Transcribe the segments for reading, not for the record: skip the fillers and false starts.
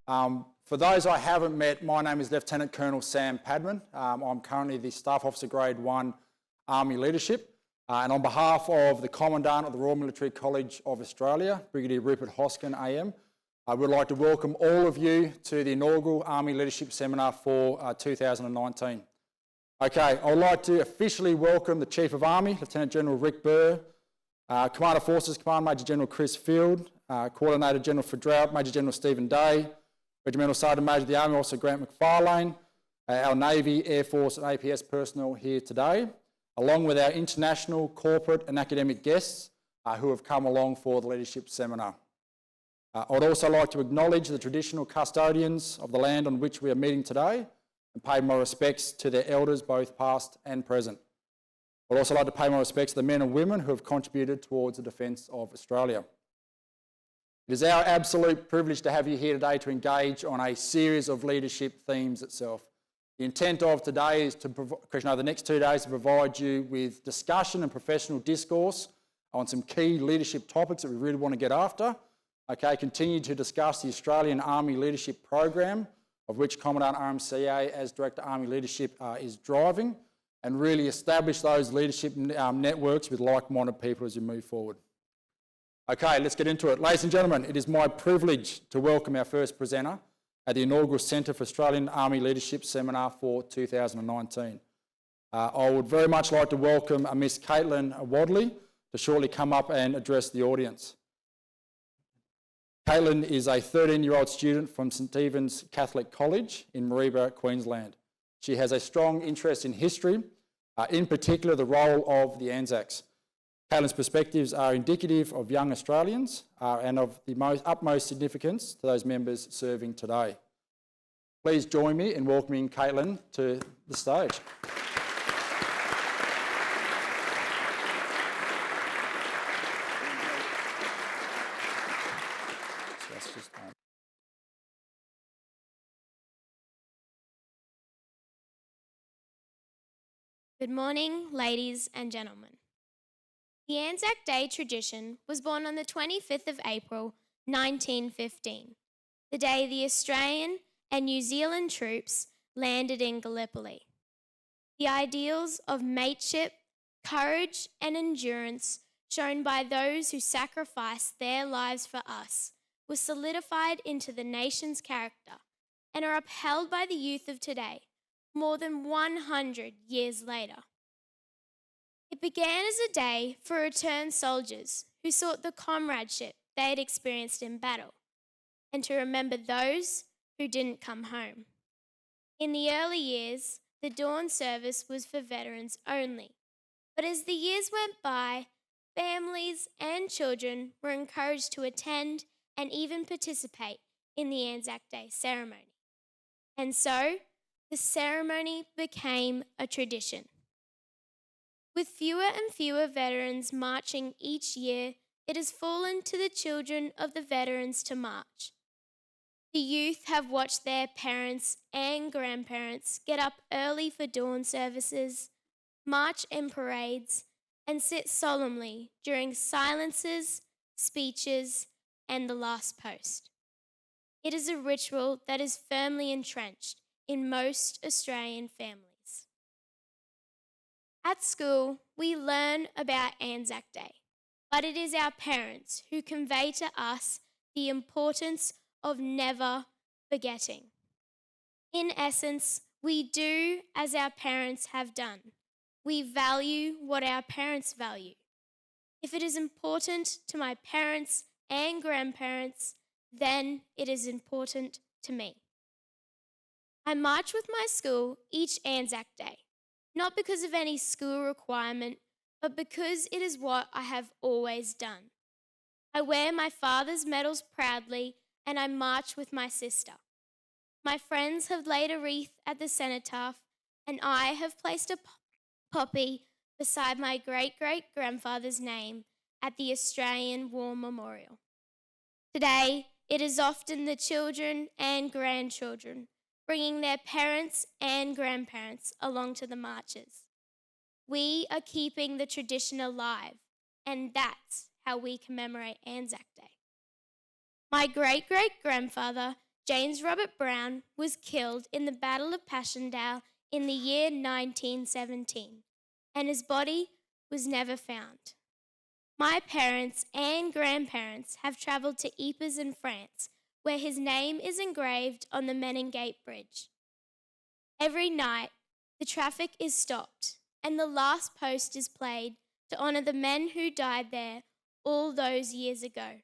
For those I haven't met, my name is Lieutenant Colonel Sam Padman. I'm currently the Staff Officer Grade 1 Army Leadership. And on behalf of the Commandant of the Royal Military College of Australia, Brigadier Rupert Hoskin AM, I would like to welcome all of you to the inaugural Army Leadership Seminar for 2019. Okay, I would like to officially welcome the Chief of Army, Lieutenant General Rick Burr, Commander Forces Command Major General Chris Field, Coordinator General for Drought, Major General Stephen Day, Regimental Sergeant Major of the Army Officer Grant McFarlane, our Navy, Air Force and APS personnel here today, along with our international, corporate and academic guests who have come along for the Leadership Seminar. I would also like to acknowledge the traditional custodians of the land on which we are meeting today and pay my respects to their elders, both past and present. I would also like to pay my respects to the men and women who have contributed towards the defence of Australia. It is our absolute privilege to have you here today to engage on a series of leadership themes itself. The intent of today is to over the next 2 days to provide you with discussion and professional discourse on some key leadership topics that we really want to get after. Okay, continue to discuss the Australian Army Leadership Program, of which Commandant RMCA as Director Army Leadership is driving, and really establish those leadership networks with like-minded people as you move forward. Okay, let's get into it. Ladies and gentlemen, it is my privilege to welcome our first presenter at the inaugural Centre for Australian Army Leadership Seminar for 2019. I would very much like to welcome Miss Caitlin Wadley to shortly come up and address the audience. Caitlin is a 13-year-old student from St Stephen's Catholic College in Mareeba, Queensland. She has a strong interest in history, in particular the role of the Anzacs. Caitlin's perspectives are indicative of young Australians and of the utmost significance to those members serving today. Please join me in welcoming Caitlin to the stage. Good morning, ladies and gentlemen. The Anzac Day tradition was born on the 25th of April, 1915, the day the Australian and New Zealand troops landed in Gallipoli. The ideals of mateship, courage and endurance shown by those who sacrificed their lives for us were solidified into the nation's character and are upheld by the youth of today, more than 100 years later. It began as a day for returned soldiers who sought the comradeship they had experienced in battle and to remember those who didn't come home. In the early years, the dawn service was for veterans only, but as the years went by, families and children were encouraged to attend and even participate in the Anzac Day ceremony. And so, the ceremony became a tradition. With fewer and fewer veterans marching each year, it has fallen to the children of the veterans to march. The youth have watched their parents and grandparents get up early for dawn services, march in parades, and sit solemnly during silences, speeches, and the last post. It is a ritual that is firmly entrenched in most Australian families. At school, we learn about Anzac Day, but it is our parents who convey to us the importance of never forgetting. In essence, we do as our parents have done. We value what our parents value. If it is important to my parents and grandparents, then it is important to me. I march with my school each Anzac Day, not because of any school requirement, but because it is what I have always done. I wear my father's medals proudly and I march with my sister. My friends have laid a wreath at the cenotaph and I have placed a poppy beside my great-great-grandfather's name at the Australian War Memorial. Today, it is often the children and grandchildren bringing their parents and grandparents along to the marches. We are keeping the tradition alive, and that's how we commemorate Anzac Day. My great-great-grandfather James Robert Brown was killed in the Battle of Passchendaele in the year 1917, and his body was never found. My parents and grandparents have travelled to Ypres in France, where his name is engraved on the Menengate Bridge. Every night, the traffic is stopped and the last post is played to honour the men who died there all those years ago.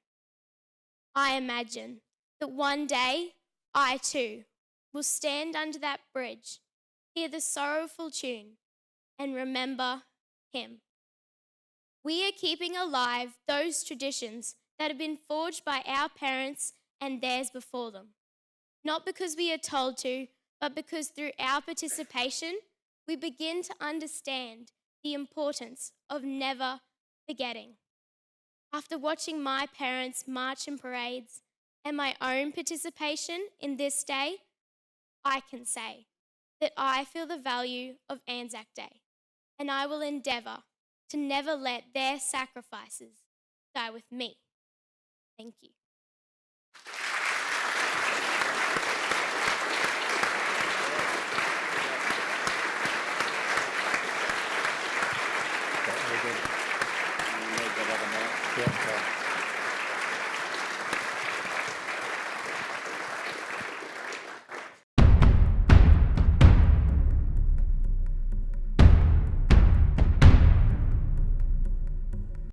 I imagine that one day I too will stand under that bridge, hear the sorrowful tune, and remember him. We are keeping alive those traditions that have been forged by our parents and theirs before them, not because we are told to, but because through our participation, we begin to understand the importance of never forgetting. After watching my parents march in parades and my own participation in this day, I can say that I feel the value of Anzac Day, and I will endeavour to never let their sacrifices die with me. Thank you.